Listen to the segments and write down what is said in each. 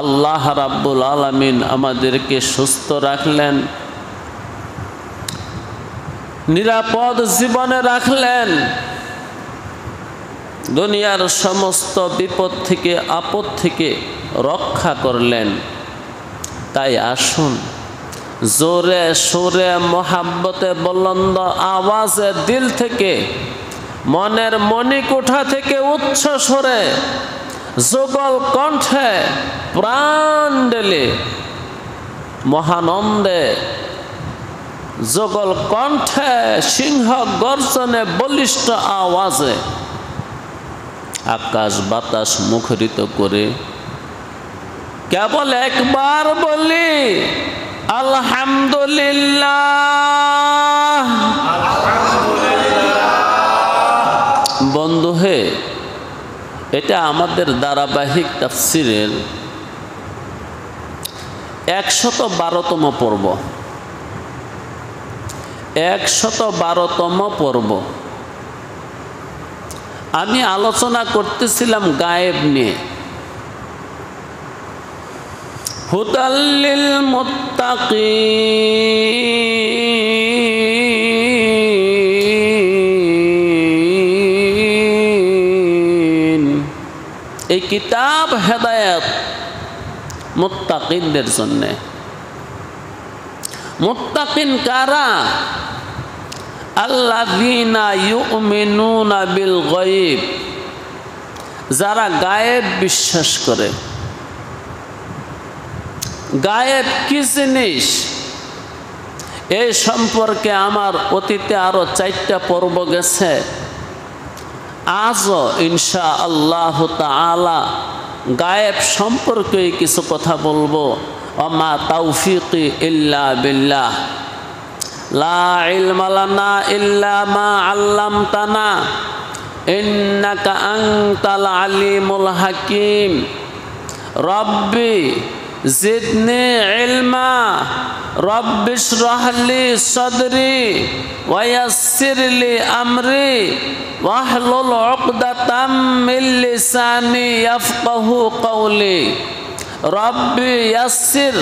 আল্লাহ রাব্বুল আলামিন আমাদেরকে সুস্থ রাখলেন, নিরাপদ জীবনে রাখলেন, দুনিয়ার সমস্ত বিপদ থেকে আপদ থেকে রক্ষা করলেন। তাই আসুন জোরে সোরে মোহাব্বতে বুলন্দ আওয়াজে দিল থেকে, মনের মণিকোঠা থেকে উচ্চ স্বরে যুগল কণ্ঠে প্রাণ ঢেলে মহানন্দে যুগল কণ্ঠে সিংহ গর্জনে বলিষ্ঠ আওয়াজে আকাশ বাতাস মুখরিত করে কেবল একবার বলি আলহামদুলিল্লাহ। বন্ধু হে, এটা আমাদের ধারাবাহিক তাফসিরের 112তম পর্ব। 112তম পর্ব। আমি আলোচনা করতেছিলাম গায়েব নিয়ে। হুদাল্লিল মুত্তাকিন, এই কিতাব হেদায়েত মুত্তাকিনদের জন্য। মুত্তাকিন কারা? আল্লাযীনা ইউমিনুনা বিল গায়ব, যারা গায়েব বিশ্বাস করে। গায়েব কি জিনিস এই সম্পর্কে আমার অতীতে আরো 4টা পর্ব গেছে। আজও ইনশাআল্লাহ তাআলা গায়েব সম্পর্কে কিছু কথা বলবো। ওমা তাওফীকি ইল্লা বিল্লাহ, লা ইলমা লানা ইল্লা মা আল্লামতানা ইন্নাকা আনতাল আলিমুল হাকিম। রব্বি জিদনি ইলমা, রব্বি ইশরাহ লি সাদরি ওয়া ইয়াসসির লি আমরি ওয়াহলুল উকদাতাম মিন লিসানি ইয়াফকাহু কওলি। রব্বি ইয়াসসির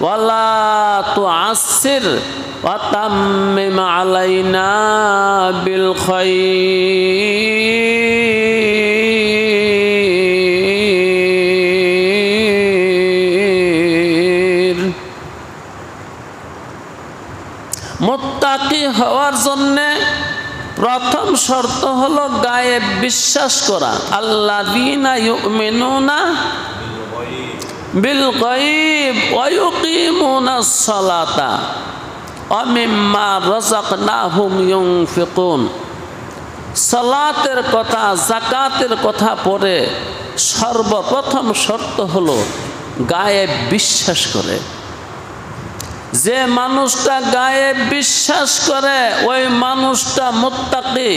ওয়া লা তুআসসির ওয়া তাম্মিম আলাইনা বিল খায়র। মুত্তাকি হওয়ার জন্য প্রথম শর্ত হলো গায়েব বিশ্বাস করা। আল্লাযীনা ইউমিনুনা বিল গায়ব ওয়া ইউকিমুনাস সালাতা ওয়া মিম্মা রাযাকনাহুম ইউনফিকুন। সালাতের কথা, যাকাতের কথা পড়ে সর্বপ্রথম শর্ত হলো গায়েব বিশ্বাস করে। যে মানুষটা গায়েব বিশ্বাস করে ওই মানুষটা মুত্তাকি।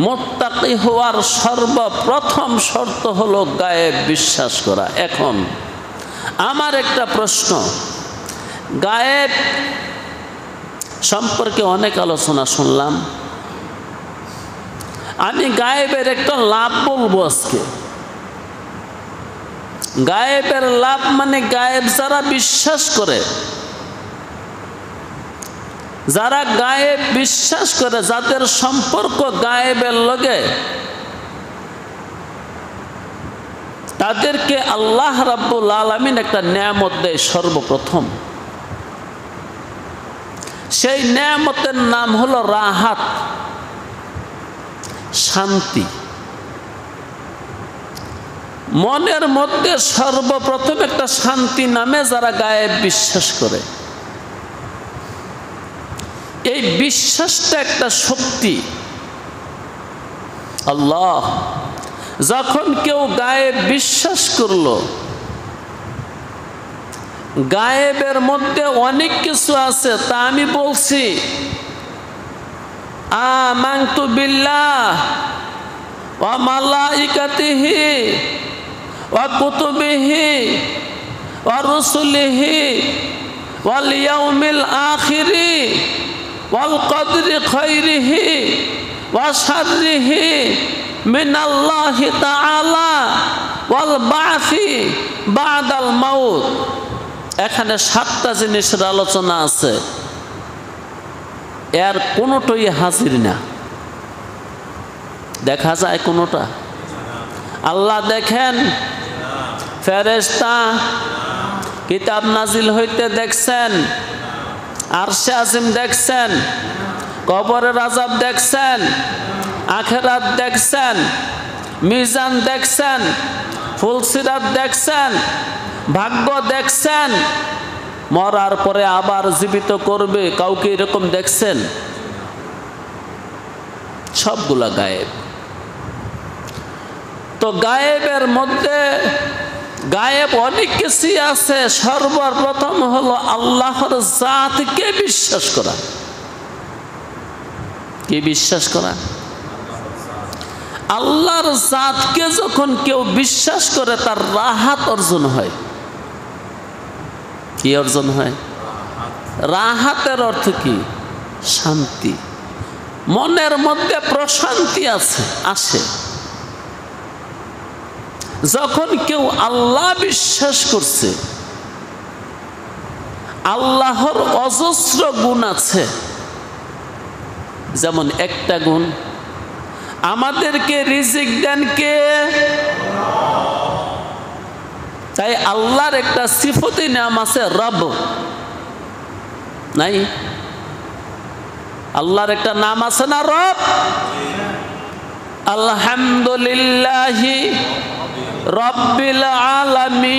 মুত্তাকি হওয়ার সর্বপ্রথম শর্ত হলো গায়েব বিশ্বাস করা। এখন আমার একটা প্রশ্ন, গায়েব সম্পর্কে অনেক আলোচনা শুনলাম। আমি গায়েবের একটা লাভ বলবো আজকে। গায়েবের লাভ মানে গায়েব যারা বিশ্বাস করে, যারা গায়েব বিশ্বাস করে, যাদের সম্পর্ক গায়েবের লগে, তাদেরকে আল্লাহ রাব্বুল আলামিন একটা নেয়ামত দেয় সর্বপ্রথম। সেই নেয়ামতের নাম হলো রাহাত, শান্তি। মনের মধ্যে সর্বপ্রথম একটা শান্তি নামে যারা গায়েব বিশ্বাস করে। এই বিশ্বাসটা একটা শক্তি। আল্লাহ যখন কেউ গায়েব বিশ্বাস করলো, গায়েবের মধ্যে অনেক কিছু আছে, তা আমি বলছি আমানতু বিল্লাহ ওয়া মালাইকাতিহি ওয়া কুতুবিহি ওয়া রুসুলিহি ওয়াল ইয়াউমিল আখিরি ওয়াল কদরি খাইরিহি ওয়া শাররিহি মিনাল্লাহি তাআলা ওয়াল বা'সি বা'দাল মাউত। এখানে 7টা জিনিসের আলোচনা আছে, এর কোনোটাই হাজির না, দেখা যায় কোনোটা? আল্লাহ দেখেন? ফেরেশতা কিতাব নাজিল হইতে দেখছেন, আরশে আজিম দেখছেন, কবরের আযাব দেখছেন, আখিরাত দেখছেন, মিজান দেখছেন, ফুলসিরাত দেখছেন, ভাগ্য দেখছেন, মরার পরে আবার জীবিত করবে, কাউকে এরকম দেখছেন? সবগুলা গায়েব। তো গায়েবের মধ্যে গায়েব অনেক কিছু আছে। সর্বপ্রথম হলো আল্লাহর জাতকে বিশ্বাস করা। কি বিশ্বাস করা? আল্লাহর জাতকে যখন কেউ বিশ্বাস করে তার রাহাত অর্জন হয়। কি অর্জন হয়? রাহাতের অর্থ কি? শান্তি, মনের মধ্যে প্রশান্তি আসে। যখন কেউ আল্লাহ বিশ্বাস করছে, আল্লাহর অজস্র গুণ আছে। যেমন একটা গুণ, আমাদেরকে রিজিক দেন কে? তাই আল্লাহর একটা সিফতি নাম আছে রব, নাই? আল্লাহর একটা নাম আছে না, রব? আলহামদুলিল্লাহি রব্বিল আলামিন,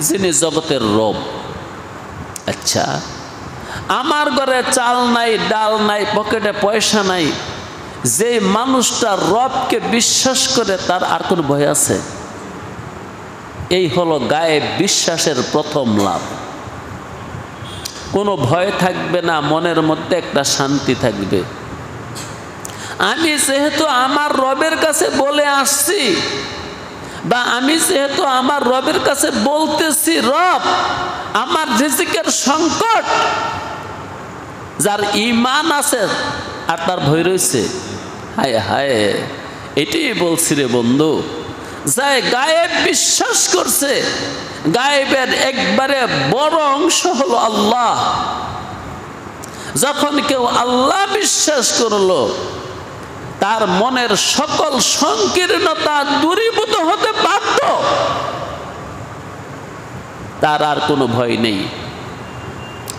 যিনি জগতের রব। আচ্ছা, আমার ঘরে চাল নাই, ডাল নাই, পকেটে পয়সা নাই, যে মানুষটা রবকে বিশ্বাস করে তার আর কোন ভয় আছে? এই হলো গায়েব বিশ্বাসের প্রথম লাভ। কোনো ভয় থাকবে না, মনের মধ্যে একটা শান্তি থাকবে। আমি যেহেতু আমার রবের কাছে বলে আসছি, বা আমি যেহেতু আমার রবের কাছে বলতেছি, রব আমার রিজিকের সংকট, যার ঈমান আছে আর তার ভয় রয়েছে, হায় হায়, এটাই বলছি রে বন্ধু, যাই গায়েব বিশ্বাস করছে, গায়েবের একবারে বড় অংশ হলো আল্লাহ। যখন কেউ আল্লাহ বিশ্বাস করলো, তার মনের সকল সংকীর্ণতা দূরীভূত হতে বাধ্য। তার আর কোনো ভয় নেই,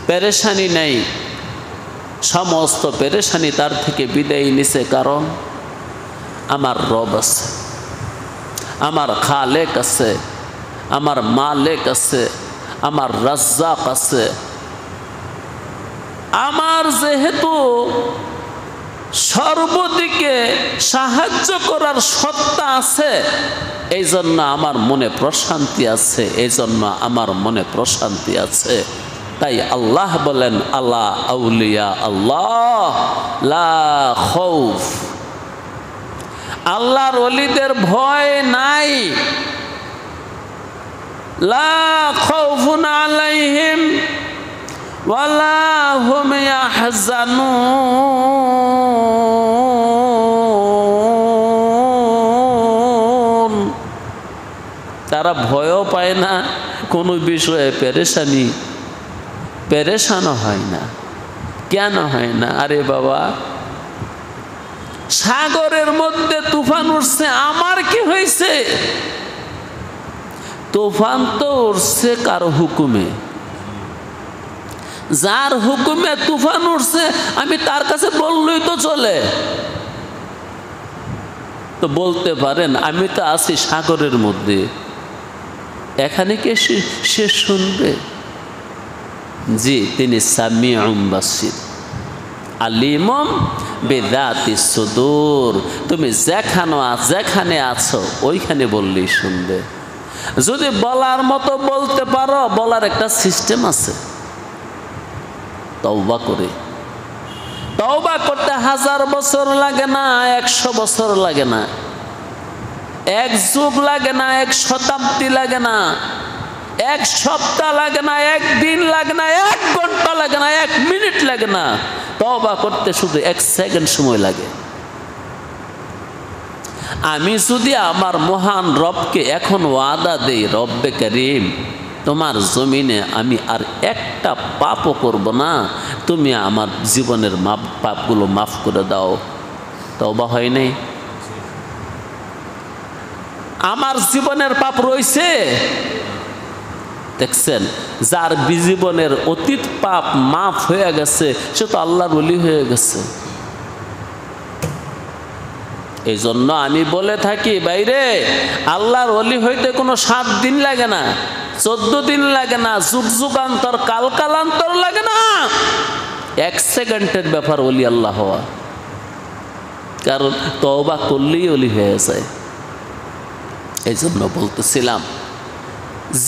পেরেশানি নেই। সমস্ত পেরেশানি তার থেকে বিদায় নিছে, কারণ আমার রব আছে, আমার খালেক আছে, আমার মালেক আছে, আমার রাজ্জাক আছে। আমার যেহেতু সর্বদিকে সাহায্য করার সত্তা আছে, এই জন্য আমার মনে প্রশান্তি আছে, এই জন্য আমার মনে প্রশান্তি আছে। তাই আল্লাহ বলেন, আলা আউলিয়া আল্লাহ লা খৌফ, আল্লাহর ওলিদের ভয় নাই। লা খাউফুন আলাইহিম ওয়ালা হুম ইয়াহজানুন, তারা ভয়ও পায় না, কোনো বিষয়ে পেরেশানও হয় না। কেন হয় না? আরে বাবা, সাগরের মধ্যে তুফান উঠছে, আমার কি হয়েছে? তুফান তো উঠছে কার হুকুমে? যার হুকুমে তুফান উঠছে, আমি তার কাছে বললেই তো চলে। তো বলতে পারেন, আমি তো আছি সাগরের মধ্যে, এখানে কে সে শুনবে? জি, তিনি সামিউম বাসির আলিমুম বিযাতিস সুদূর। তুমি যেখানে আছো ওইখানে বললেই শুনবে। যদি বলার মতো বলতে পারো, বলার একটা সিস্টেম আছে। তওবা করতে 1000 বছর লাগে না, 100 বছর লাগে না, 1 যুগ লাগে না, 1 শতাব্দী লাগে না, 1 সপ্তাহ লাগে না, 1 দিন লাগে না, 1 ঘন্টা লাগে না, 1 মিনিট লাগে না। তওবা করতে শুধু 1 সেকেন্ড সময় লাগে। আমি যদি আমার মহান রবকে এখন ওয়াদা দেই, রব্বে করিম তোমার জমিনে আমি আর একটা পাপও করব না, তুমি আমার জীবনের পাপগুলো মাফ করে দাও, তওবা হয় নাই? আমার জীবনের পাপ রয়েছে। দেখছেন, যার জীবনের অতীত পাপ মাফ হয়ে গেছে সে তো আল্লাহর ওলি হয়ে গেছে। এই জন্য আমি বলে থাকি, বাইরে আল্লাহর ওলি হইতে কোনো 7 দিন লাগে না, 14 দিন লাগে না, যুগ যুগান্তর কালকালান্তর লাগে না, 1 সেকেন্ডের ব্যাপার ওলি আল্লাহ হওয়া। কারণ তওবা করলেই ওলি হয়ে যায়। এই জন্য বলতেছিলাম,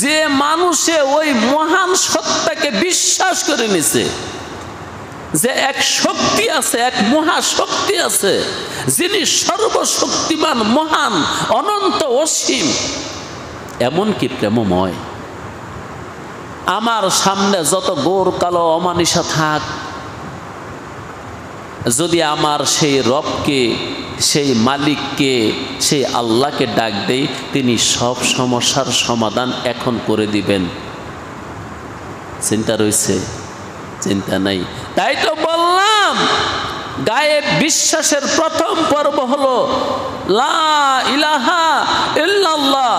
যে মানুষে ওই মহান সত্তাকে বিশ্বাস করে নিছে, যে এক শক্তি আছে, এক মহাশক্তি আছে, যিনি সর্বশক্তিমান, মহান, অনন্ত, অসীম, এমনকি প্রেমময়। আমার সামনে যত গোর কালো অমানিসা থাক, যদি আমার সেই রবকে, সেই মালিককে, সেই আল্লাহকে ডাক দেই, তিনি সব সমস্যার সমাধান এখন করে দিবেন। চিন্তা রয়েছে? চিন্তা নাই। তাই তো বললাম, গায়েব বিশ্বাসের প্রথম পর্ব হলো লা ইলাহা ইল্লাল্লাহ।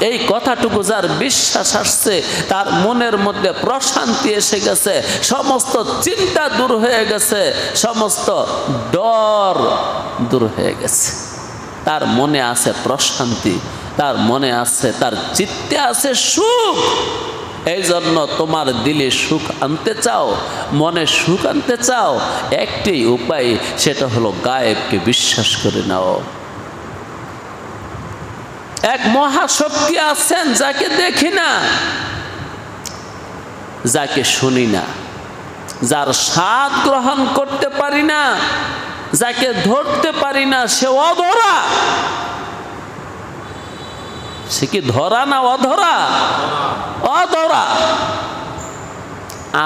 এই কথাটুকু যার বিশ্বাস আসছে, তার মনের মধ্যে প্রশান্তি এসে গেছে, সমস্ত চিন্তা দূর হয়ে গেছে, সমস্ত ডর দূর হয়ে গেছে। তার মনে আছে প্রশান্তি, তার মনে আছে, তার চিত্তে আছে সুখ। এই জন্য তোমার দিলে সুখ আনতে চাও, মনে সুখ আনতে চাও, একটি উপায়, সেটা হলো গায়েবকে বিশ্বাস করে নাও। এক মহাশক্তি আছেন, যাকে দেখি না, যাকে শুনি না, যার স্বাদ গ্রহণ করতে পারি না, যাকে ধরতে পারি না, সে অধরা। সে কি ধরা না অধরা? অধরা।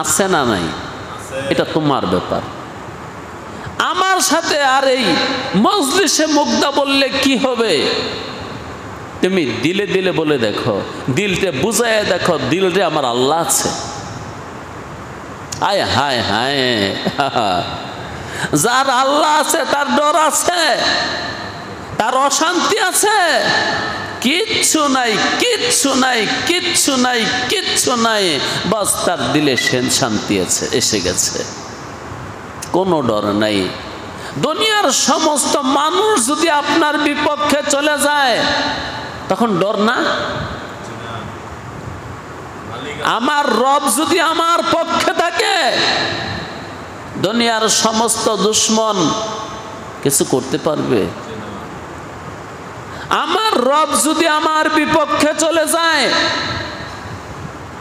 আছে না নাই, এটা তোমার ব্যাপার। আমার সাথে আর এই মজলিসে মুগ্ধা বললে কি হবে? তুমি দিলে দিলে বলে দেখো, দিলতে বুঝায় দেখো, দিলরে আমার আল্লাহ আছে। হায় হায় হায়, যার আল্লাহ আছে তার ডর আছে, তার অশান্তি আছে। কিচ্ছু নাই, কিচ্ছু নাই, কিচ্ছু নাই, কিচ্ছু নাই, বাস তার দিলে শান্তি আছে, এসে গেছে, কোনো ডর নাই। দুনিয়ার সমস্ত মানুষ যদি আপনার বিপক্ষে চলে যায়, তখন ডর না? আমার রব যদি আমার পক্ষে থাকে, দুনিয়ার সমস্ত দুশ্মন কিছু করতে পারবে? আমার রব যদি আমার বিপক্ষে চলে যায়,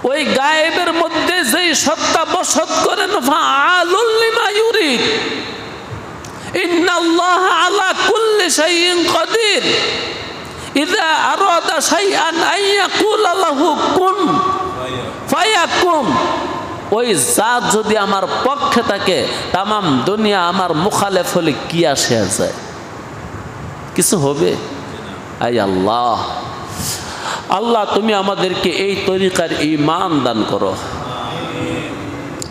ওই গায়েবের মধ্যে যেই সত্তা বসত করেন, ফাআলুল লিমা ইউরিদ, ইন্নাল্লাহা আলা কুল্লি শাইইন কাদির, ইযা আরাদা শাইআন আন ইয়াকুলা লাহু কুন ফায়াকুন। ওই জাত যদি আমার পক্ষে থাকে, তামাম দুনিয়া আমার মুখালেফ হলে কি আসে যায়? কিছু হবে? আই আল্লাহ, আল্লাহ তুমি আমাদেরকে এই তরিকার ঈমান দান করো,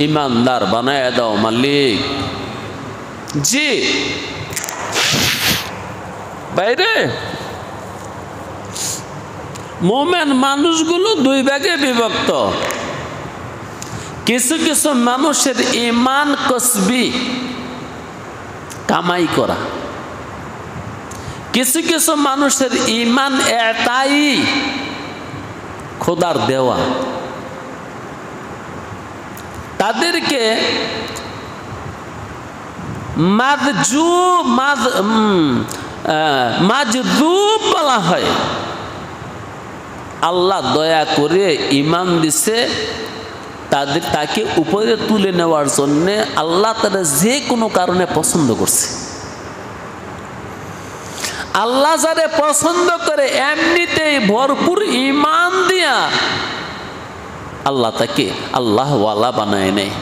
ঈমানদার বানায় দাও মালিক। জি বাইরে মোমেন মানুষগুলো 2 ভাগে বিভক্ত। কিছু কিছু মানুষের ঈমান কসবি, কামাই করা। কিছু কিছু মানুষের ঈমান এতাই, খোদার দেওয়া। তাদেরকে মাজযুব বলা হয়। আল্লাহ দয়া করে ঈমান দিছে, তাকে উপরে তুলে নেওয়ার জন্য আল্লাহ তারা যে কোনো কারণে পছন্দ করছে। আল্লাহ যারে পছন্দ করে, এমনিতেই ভরপুর ঈমান দিয়া আল্লাহ তাকে আল্লাহ ওয়ালা বানায় নেয়।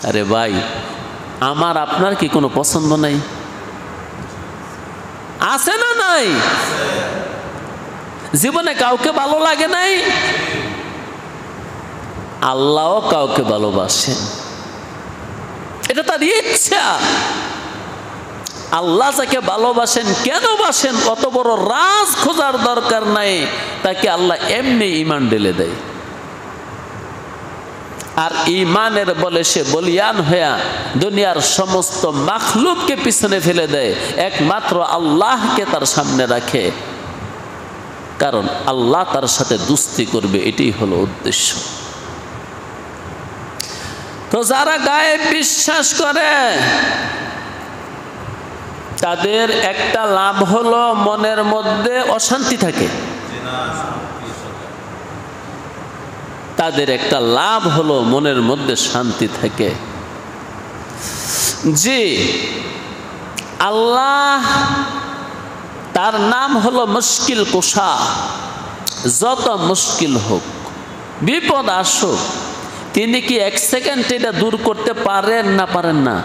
আরে ভাই, আমার আপনার কি কোনো পছন্দ নাই? আছে না নাই? জীবনে কাউকে ভালো লাগে নাই? আল্লাহও কাউকে ভালোবাসেন, এটা তার ইচ্ছা। আল্লাহ যাকে ভালোবাসেন, কেন বাসেন অত বড় রাজ খোঁজার দরকার নাই, তাকে আল্লাহ এমনি ঈমান ঢেলে দেয়। আর ঈমানের বলে সে বলিয়ান হইয়া দুনিয়ার সমস্ত মাখলুককে পিছনে ফেলে দেয়, একমাত্র আল্লাহকে তার সামনে রাখে, কারণ আল্লাহ তার সাথে দুস্তি করবে, এটাই হলো উদ্দেশ্য। তো যারা গায়েব বিশ্বাস করে তাদের একটা লাভ হলো মনের মধ্যে অশান্তি থাকে। তাদের একটা লাভ হলো মনের মধ্যে শান্তি থাকে। জি, আল্লাহ, তার নাম হলো মুশকিল কুশা। যত মুশকিল হোক, বিপদ আসুক, তিনি কি এক সেকেন্ড এটা দূর করতে পারেন না পারেন না?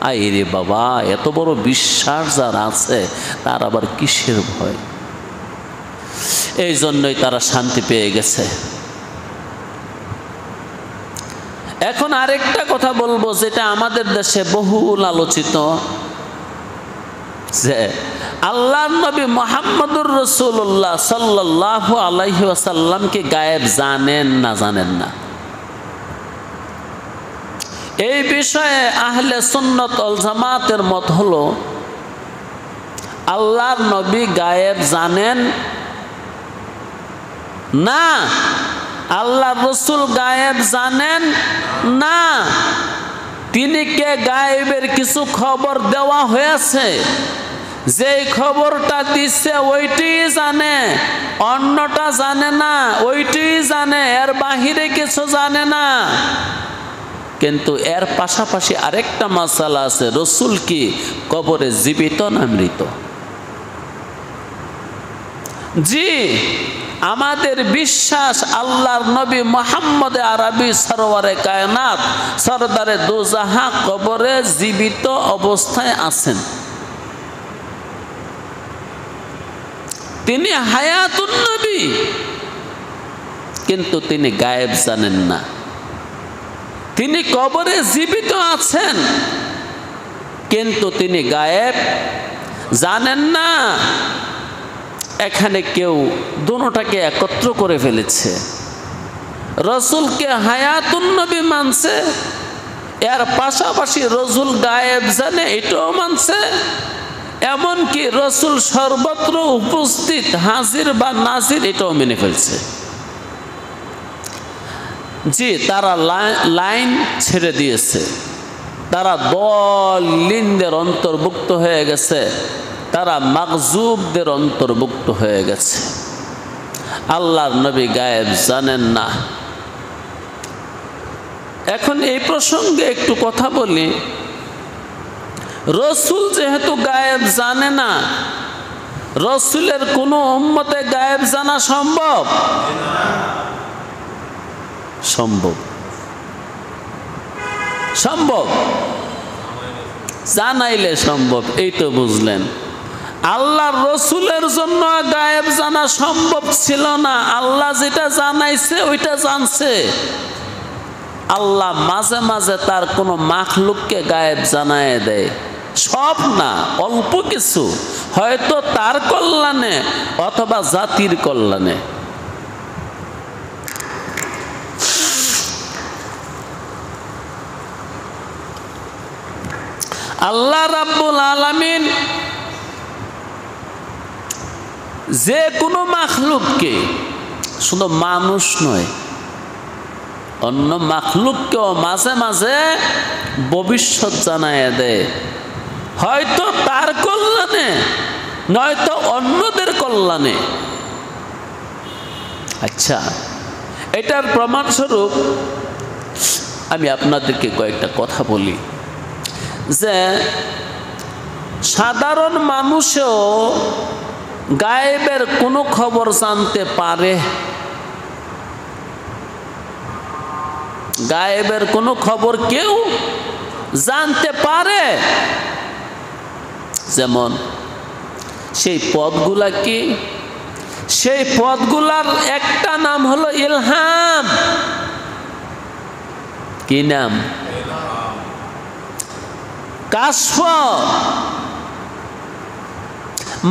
আরে বাবা, এত বড় বিশ্বাস যার আছে তার আবার কিসের ভয়? এই জন্যই তারা শান্তি পেয়ে গেছে। এখন আরেকটা কথা বলবো, যেটা আমাদের দেশে বহুল আলোচিত, যে আল্লাহর নবী মুহাম্মদুর রাসূলুল্লাহ সাল্লাল্লাহু আলাইহি ওয়াসাল্লামকে গায়েব জানেন না জানেন না? এই বিষয়ে আহলে সুন্নাত ওয়াল জামাতের মত হলো আল্লাহর নবী গায়েব জানেন না, আল্লাহর রাসূল গায়েব জানেন না। তিনি কে গায়েবের কিছু খবর দেওয়া হয়েছে, যেই খবরটা দিচ্ছে ওইটি জানে, অন্যটা জানে না, ওইটি জানে, এর বাহিরে কিছু জানে না। কিন্তু এর পাশাপাশি আরেকটা মাসালা আছে, রসুল কি কবরে জীবিত না মৃত? জি, আমাদের বিশ্বাস আল্লাহর নবী মুহাম্মদ আরবি সরওয়ারে কায়নাত সরদারে দুজাহা কবরে জীবিত অবস্থায় আছেন। তিনি হায়াতুন নবী, কিন্তু তিনি গায়েব জানেন না। তিনি কবরে জীবিত আছেন, কিন্তু তিনি গায়েব জানেন না। এখানে কেউ দুটোটাকে একত্র করে ফেলেছে। রসুলকে হায়াতুন নবী মানছে, এর পাশাপাশি রসুল গায়েব জানে এটাও মানছে, এমনকি রসুল সর্বত্র উপস্থিত, হাজির বা নাজির, এটাও মেনে ফেলছে। জি, তারা লাইন ছেড়ে দিয়েছে, তারা দলিনদের অন্তর্ভুক্ত হয়ে গেছে, তারা মাগজুবদের অন্তর্ভুক্ত হয়ে গেছে। আল্লাহর নবী গায়েব জানেন না। এখন এই প্রসঙ্গে একটু কথা বলি। রসুল যেহেতু গায়েব জানে না, রসুলের কোনো উম্মতে গায়েব জানা সম্ভব? সম্ভব, সম্ভব, জানাইলে সম্ভব। এই তো বুঝলেন, আল্লাহর রসুলের জন্য গায়েব জানা সম্ভব ছিল না। আল্লাহ যেটা জানাইছে ওইটা জানছে। আল্লাহ মাঝে মাঝে তার কোনো মাখলুককে গায়েব জানায় দেয়, সব না, অল্প কিছু, হয়তো তার কল্যাণে অথবা জাতির কল্যাণে। আল্লাহ রাব্বুল আলামিন যে কোনো মাখলুককে, শুধু মানুষ নয়, অন্য মাখলুককেও মাঝে মাঝে ভবিষ্যৎ জানায় দেয়, হয়তো তার কল্যাণে নয়তো অন্যদের কল্যাণে। আচ্ছা, এটার প্রমাণস্বরূপ আমি আপনাদেরকে কয়েকটা কথা বলি, যে সাধারণ মানুষও গায়েবের কোনো খবর জানতে পারে। গায়েবের কোনো খবর কেউ জানতে পারে। যেমন সেই পদগুলা কি? সেই পদগুলার একটা নাম হলো ইলহাম। কি নাম? কাশফ,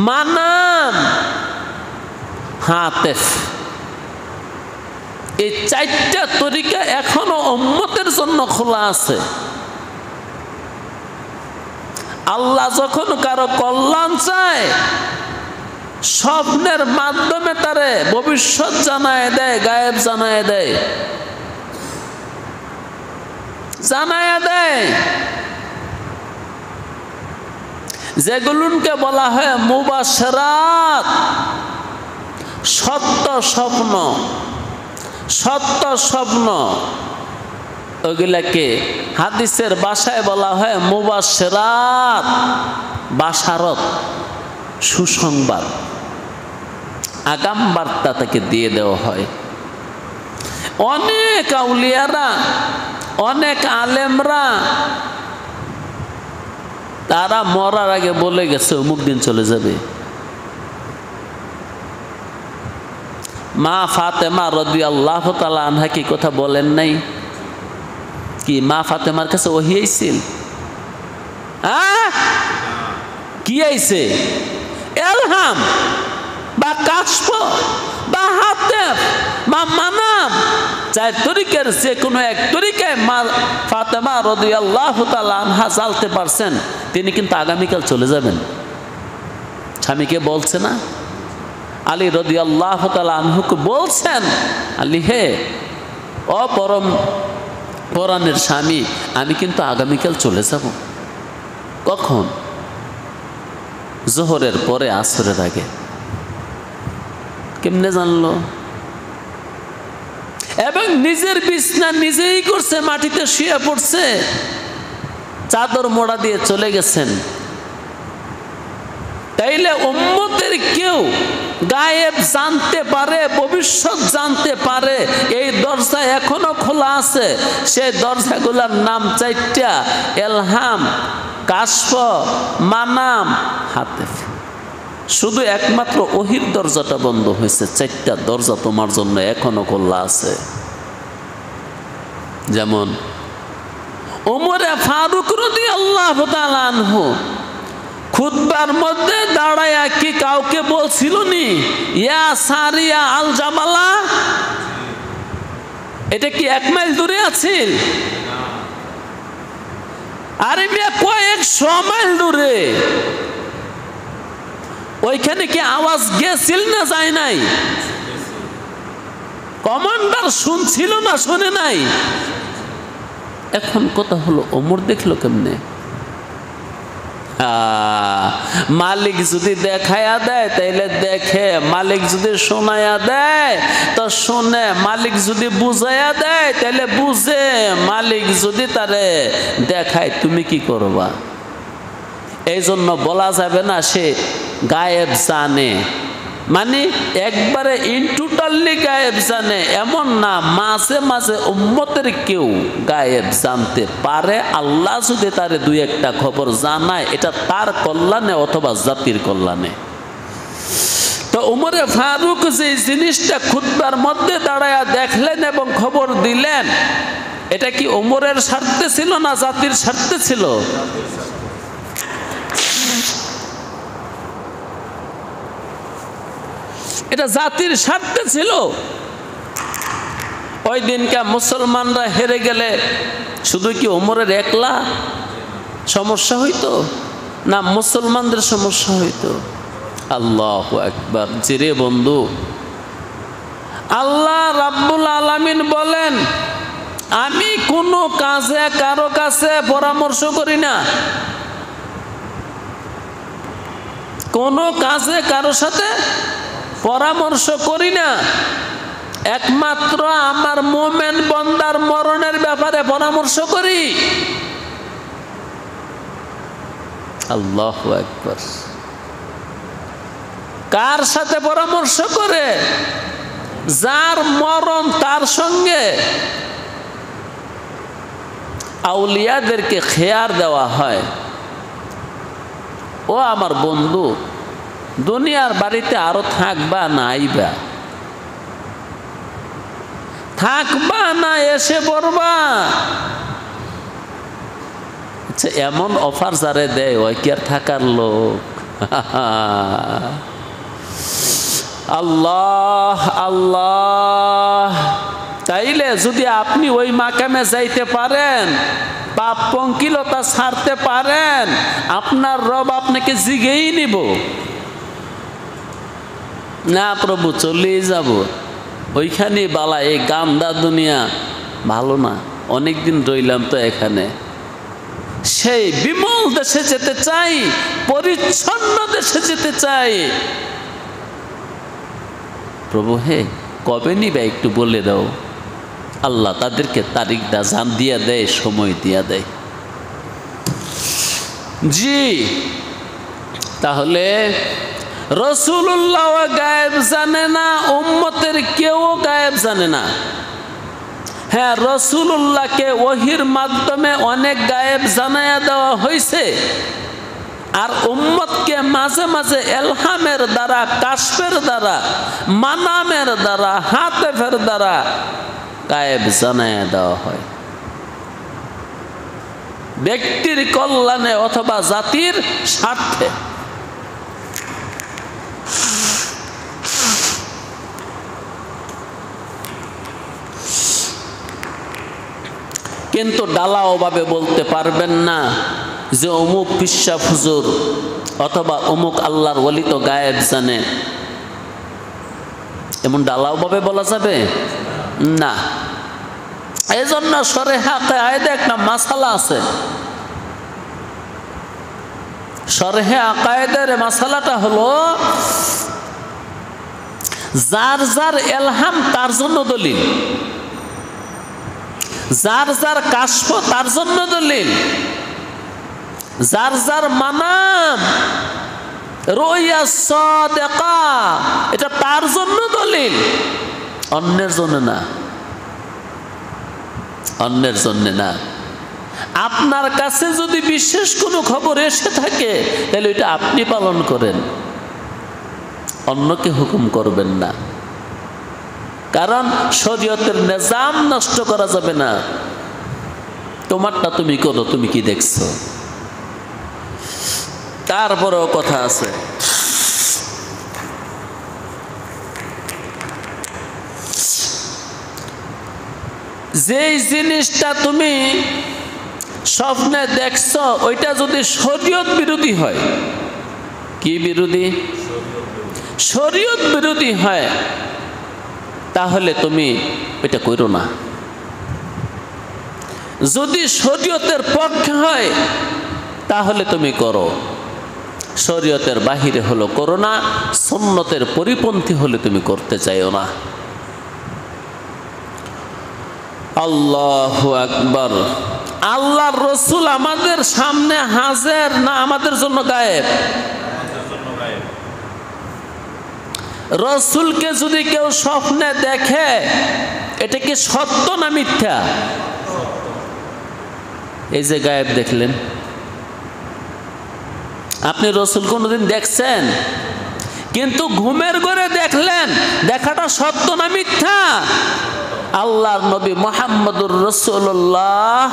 মানাম, হাতেফ। এই চারটা তরিকা এখনো উম্মতের জন্য খোলা আছে। আল্লাহ যখন কারো কল্যাণ চায় স্বপ্নের মাধ্যমে তারে ভবিষ্যৎ জানায় দেয়, গায়েব জানায় দেয়, জানায় দেয়। যেগুলোকে বলা হয় মুবাশশারাত, সত্য স্বপ্ন, সত্য স্বপ্ন, ওগুলাকে হাদিসের ভাষায় বলা হয় মুবাশশারাত, বাশারত, সুসংবাদ, আগাম বার্তা তাকে দিয়ে দেওয়া হয়। অনেক আউলিয়ারা, অনেক আলেমরা তারা মরার আগে বলে গেছে অমুক দিন চলে যাবে। মা ফাতেমা রাদিয়াল্লাহু তাআলা আনহা কি কথা বলেন নাই? কি মা ফাতেমার কাছে ওহী আইছিল? কি আইছে? ইলহাম বা কাশফ বা হাতেফ বা মানাম, চার তরিকার যে কোনো এক তরিকায় মা ফাতেমা রাদিয়াল্লাহু তাআলা আনহা জানতে পারছেন তিনি কিন্তু আগামীকাল চলে যাবেন। স্বামীকে বলছে না, আলী রাদিয়াল্লাহু তাআলা আনহুকে বলছেন, আলী হে, ও পরম পরাণের স্বামী, আমি কিন্তু আগামীকাল চলে যাব। কখন? জোহরের পরে, আসরের আগে। কেমনে জানলো? এবং নিজের বিছনা নিজেই করছে, মাটিতে শুয়ে পড়ছে, চাদর মোড়া দিয়ে চলে গেছেন। তাইলে উম্মতের কেউ গায়েব জানতে পারে, ভবিষ্যৎ জানতে পারে, এই দরজা এখনো খোলা আছে। সেই দরজাগুলোর নাম চারটা: ইলহাম, কাশফ, মানাম, হাতেফ। শুধু একমাত্র ওহির দরজাটা বন্ধ হয়েছে, চারটা দরজা তোমার জন্য এখনো খোলা আছে। যেমন ওমরে ফারুক রাদিয়াল্লাহু তাআলা আনহু খুতবার মধ্যে দাঁড়ায়া কি কাউকে বলছিল নি, ইয়া সারিয়া আল জামালা? এটা কি 1 মাইল দূরে আছিল? আরে মিয়া, কয়েকশো মাইল দূরে। ওইখানে কি আওয়াজ গেছিল না যায় নাই? কমান্ডার শুনছিল না শুনে নাই? এখন কথা হলো, ওমর দেখলো কেমনে? মালিক যদি দেখায়া দেয় তাইলে দেখে, মালিক যদি শোনায়া দেয় তো শোনে, মালিক যদি বুঝাইয়া দেয় তাইলে বুঝে, মালিক যদি তারে দেখায় তুমি কি করবা? এই জন্য বলা যাবে না সে গায়েব জানে, মানে একবারে ইনটোটালি গায়েব জানে এমন না। মাঝে মাঝে উম্মতের কেউ গায়েব জানতে পারে। আল্লাহ যদি তারে 2-1টা খবর জানায়, এটা তার কল্যাণে অথবা জাতির কল্যাণে। তো উমরে ফারুক যে জিনিসটা খুতবার মধ্যে দাঁড়ায়া দেখলেন এবং খবর দিলেন, এটা কি উমরের স্বার্থে ছিল না জাতির স্বার্থে ছিল? এটা জাতির স্বার্থে ছিল। ওই দিনকে মুসলমানরা হেরে গেলে শুধু কি ওমরের একলা সমস্যা হইতো না মুসলমানদের সমস্যা হইতো? আল্লাহু আকবার। জিরে বন্ধু, আল্লাহ রাব্বুল আলামিন বলেন, আমি কোনো কাজে কারো কাছে পরামর্শ করি না, কোনো কাজে কারো সাথে পরামর্শ করি না, একমাত্র আমার মুমিন বান্দার মরণের ব্যাপারে পরামর্শ করি। আল্লাহু আকবার। কার সাথে পরামর্শ করে? যার মরণ তার সঙ্গে। আউলিয়াদেরকে খেয়ার দেওয়া হয়, ও আমার বন্ধু, দুনিয়ার বাড়িতে আরো থাকবা না আইবা, থাকবা না এসে পড়বা। আচ্ছা, এমন অফার যারে দেয় ওই কি আর থাকার লোক? আল্লাহ আল্লাহ। তাইলে যদি আপনি ওই মাকামে যাইতে পারেন, পাপ পঙ্কিলতা ছাড়তে পারেন, আপনার রব আপনাকে জিগেই নিব না প্রভু চলেই যাব ওইখানে বালা, এই গান্দা দুনিয়া ভালো না, অনেকদিন রইলাম তো এখানে, সেই বিমল দেশে যেতে চাই, পরিচ্ছন্ন দেশে যেতে চাই। প্রভু হে, কবে নিবে একটু বলে দাও। আল্লাহ তাদেরকে তারিখ জান দিয়া দেয়, সময় দিয়া দেয়। জি, তাহলে রাসূলুল্লাহ গায়েব জানে না, উম্মতের কেউ গায়েব জানে না। হ্যাঁ, রাসূলুল্লাহকে ওহীর মাধ্যমে অনেক গায়েব জানায়া দেওয়া হয়েছে, আর উম্মতকে মাঝে মাঝে এলহামের দ্বারা, কাশফের দ্বারা, মানামের দ্বারা, হাতেফের দ্বারা গায়েব জানায়া দেওয়া হয়, ব্যক্তির কল্যাণে অথবা জাতির স্বার্থে। কিন্তু ডালা ওভাবে বলতে পারবেন না যে অমুক পিসা হুজুর অথবা অমুক আল্লাহর ওলি তো গায়েব জানে, এমন ডালা ওভাবে বলা যাবে না। এই জন্য শরীআহ আকায়েদে একটা মাসালা আছে। শরীআহ আকায়েদের মাসালাটা হলো, যার যার এলহাম তার জন্য দলিল, যার যার কাশফ তার জন্য দলিল, যার যার মানাম রুইয়া সাদিকা এটা তার জন্য দলিল, অন্যের জন্য না, অন্যের জন্য না। আপনার কাছে যদি বিশেষ কোনো খবর এসে থাকে তাহলে এটা আপনি পালন করেন, অন্যকে হুকুম করবেন না, কারণ শরীয়তের নিজাম নষ্ট করা যাবে না। তোমারটা তুমি করো, তুমি কি দেখছো। তারপরেও কথা আছে, যেই জিনিসটা তুমি স্বপ্নে দেখছো ওইটা যদি শরীয়ত বিরোধী হয়, কি বিরোধী? শরীয়ত বিরোধী হয়, তাহলে তুমি এটা করো না। যদি শরীয়তের পক্ষে হয় তাহলে তুমি করো, শরীয়তের বাহিরে হলো করো না, সুন্নতের পরিপন্থী হলে তুমি করতে চাইও না। আল্লাহু আকবার। আল্লাহর রসুল আমাদের সামনে হাজির না আমাদের জন্য গায়েব? রসুলকে যদি কেউ স্বপ্নে দেখে এটা কি সত্য না মিথ্যা? এই যে গায়েব দেখলেন, আপনি রসুল কোনদিন দেখছেন? কিন্তু ঘুমের ঘরে দেখলেন, দেখাটা সত্য না মিথ্যা? আল্লাহর নবী মুহাম্মদুর রাসূলুল্লাহ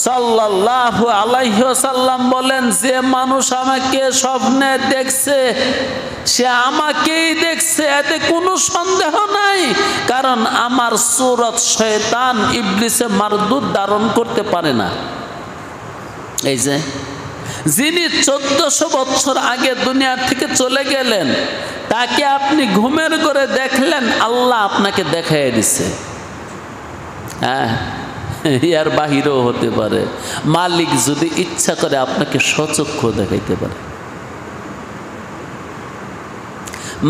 সাল্লাল্লাহু আলাইহি ওয়াসাল্লাম বলেন, যে মানুষ আমাকে স্বপ্নে দেখছে সে আমাকেই দেখছে, এতে কোনো সন্দেহ নাই, কারণ আমার সূরত শয়তান ইবলিসে মারদুদ ধারণ করতে পারে না। এই যে যিনি 1400 বছর আগে দুনিয়া থেকে চলে গেলেন, তাকে আপনি ঘুমের ঘরে দেখলেন, আল্লাহ আপনাকে দেখাইয়া দিছে। হ্যাঁ, ইয়ার বাহিরেও হতে পারে, মালিক যদি ইচ্ছা করে আপনাকে সচক্ষু দেখাইতে পারে,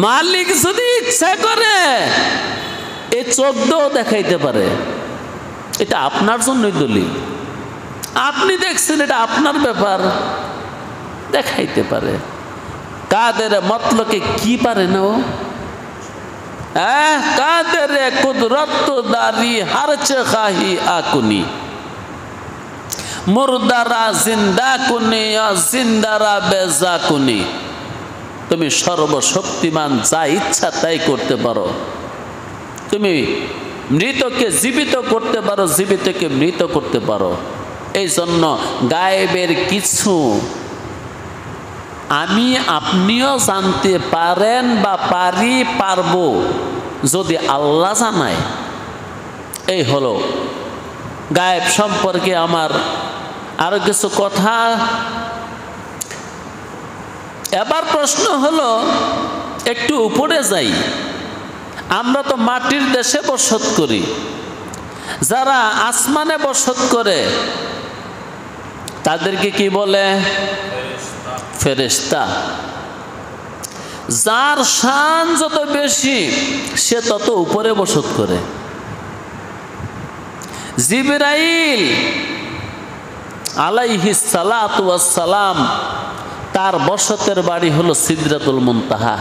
মালিক যদি ইচ্ছা করে এই চোখ দিয়েও দেখাইতে পারে। এটা আপনার জন্যই দলিল, আপনি দেখছেন, এটা আপনার ব্যাপার, দেখাইতে পারে। কাদের মতলকে কি পারে না ও? কাদের কুদরত দারি হারচে খাহি আকুনি। মুর্দারা জিন্দা কুনি জিন্দারা বেজা কুনি। তুমি সর্বশক্তিমান, যা ইচ্ছা তাই করতে পারো। তুমি মৃতকে জীবিত করতে পারো, জীবিতকে মৃত করতে পারো। এই জন্য গায়েবের কিছু আমি আপনিও জানতে পারেন বা পারবো যদি আল্লাহ জানায়। এই হলো গায়েব সম্পর্কে আমার আরো কিছু কথা। এবার প্রশ্ন হলো, একটু উপরে যাই। আমরা তো মাটির দেশে বসত করি, যারা আসমানে বসত করে তাদেরকে কি বলে? ফেরেশতা। যার শান যত বেশি সে তত উপরে বসত করে। জিবরাইল আলাইহিস সালাতু ওয়াস সালাম, তার বসতের বাড়ি হলো সিদরাতুল মুনতাহা।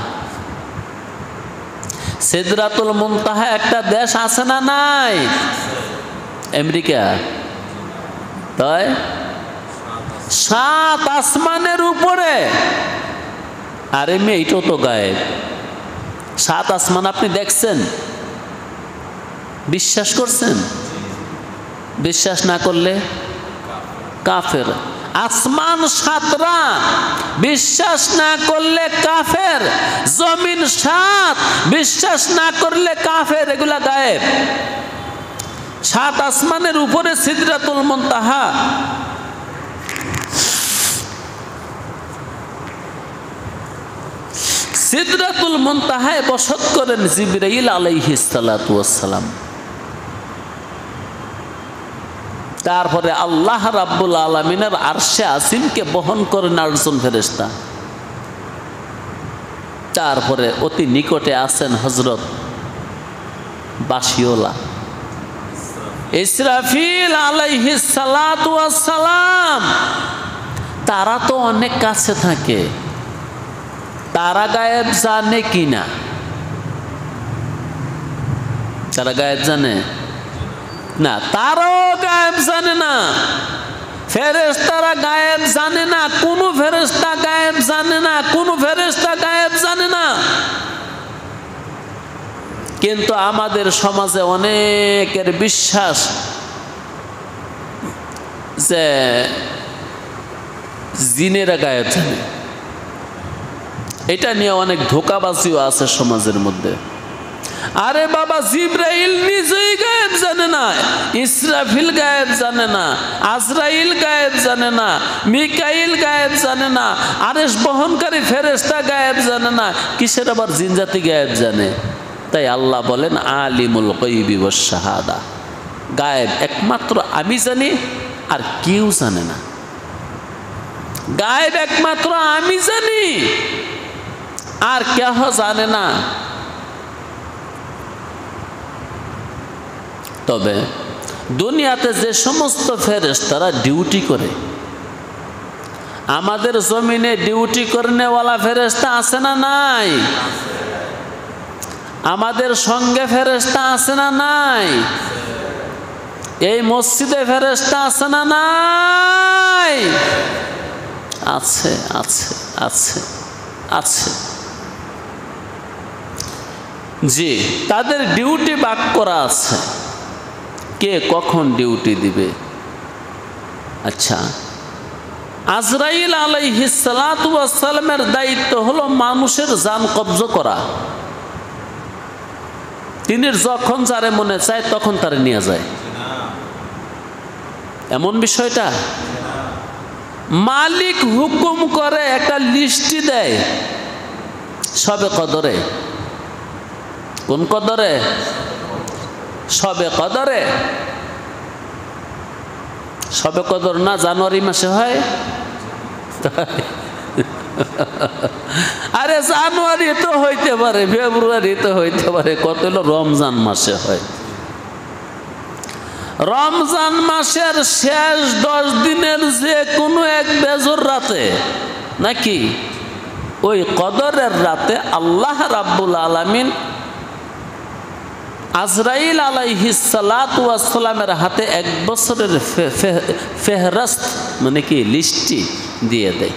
সিদরাতুল মুনতাহা একটা দেশ আছে না নাই? আমেরিকা। তাই 7 আসমানের উপরে। আরে মেয়ে, এইটাও তো গায়েব। 7 আসমান আপনি দেখছেন? বিশ্বাস করছেন? বিশ্বাস না করলে কাফের। আসমান 7টা, বিশ্বাস না করলে কাফের। জমিন 7, বিশ্বাস না করলে কাফের। এগুলা গায়েব। 7 আসমানের উপরে সিদরাতুল মুনতাহা। সিদরাতুল মুনতাহায় বসত করেন জিবরাইল আলাইহিস সালাতু ওয়াস সালাম। তারপরে আল্লাহ রাব্বুল আলামিনের আরশে আসিমকে বহন করেন 8 জন ফেরেশতা। তারপরে অতি নিকটে আছেন হযরত বাসিওলা ইসরাফিল আলাইহিস সালাতু ওয়াস সালাম। তারা তো অনেক কাছে থাকে। তারা গায়েব জানে কিনা? তারা গায়েব জানে না, তারাও গায়েব জানে না। ফেরেশতারা গায়েব জানে না, কোন ফেরেশতা গায়েব জানে না, কোন ফেরেশতা গায়েব জানে না। কিন্তু আমাদের সমাজে অনেকের বিশ্বাস যে জিনেরা গায়েব জানে। এটা নিয়ে অনেক ধোঁকাবাজিও আছে সমাজের মধ্যে। আরে বাবা, জিবরাইল নিজেই গায়েব জানে না, ইসরাফিল গায়েব জানে না, আজরাইল গায়েব জানে না, মিকাইল গায়েব জানে না, আরশ বহনকারী ফেরেশতা গায়েব জানে না, কিসের আবার জিনজাতি গায়েব জানে? তাই আল্লাহ বলেন আলিমুল গায়বি ওয়াস শাহাদা। গায়েব একমাত্র আমি জানি, আর কেউ জানে না। গায়েব একমাত্র আমি জানি, আর কেহ জানে না। তবে দুনিয়াতে যে সমস্ত ফেরেশতারা ডিউটি করে, আমাদের জমিনে ডিউটি করনেওয়ালা ফেরেশতা আছে না নাই? আমাদের সঙ্গে ফেরেশতা আছে না নাই? এই মসজিদে ফেরেশতা আছে না নাই? আছে, আছে, আছে, আছে। জি, তাদের ডিউটি ভাগ করা আছে, কে কখন ডিউটি দিবে। আচ্ছা, আজরাইল আলাইহিস সালাতু ওয়াস সালামের দায়িত্ব হলো মানুষের জান কবজ করা। তিনি যখন যারে মনে চায় তখন তারে নিয়ে যায়, এমন বিষয়টা। মালিক হুকুম করে, একটা লিস্টি দেয় সবে কদরে। কোন কদরে? সবে কদরে। সবে কদর না জানুয়ারি মাসে হয়? আরে জানুয়ারি তো হইতে পারে, ফেব্রুয়ারি তো হইতে পারে, কত হলো রমজান মাসে হয়। রমজান মাসের শেষ 10 দিনের যে কোনো এক বেজর রাতে নাকি ওই কদরের রাতে আল্লাহ রাব্বুল আলামিন আজরাইল আলাইহিস সালাতু ওয়াস সালামের হাতে 1 বছরের ফেহরাস্ত মানে কি লিস্টি দিয়ে দেয়।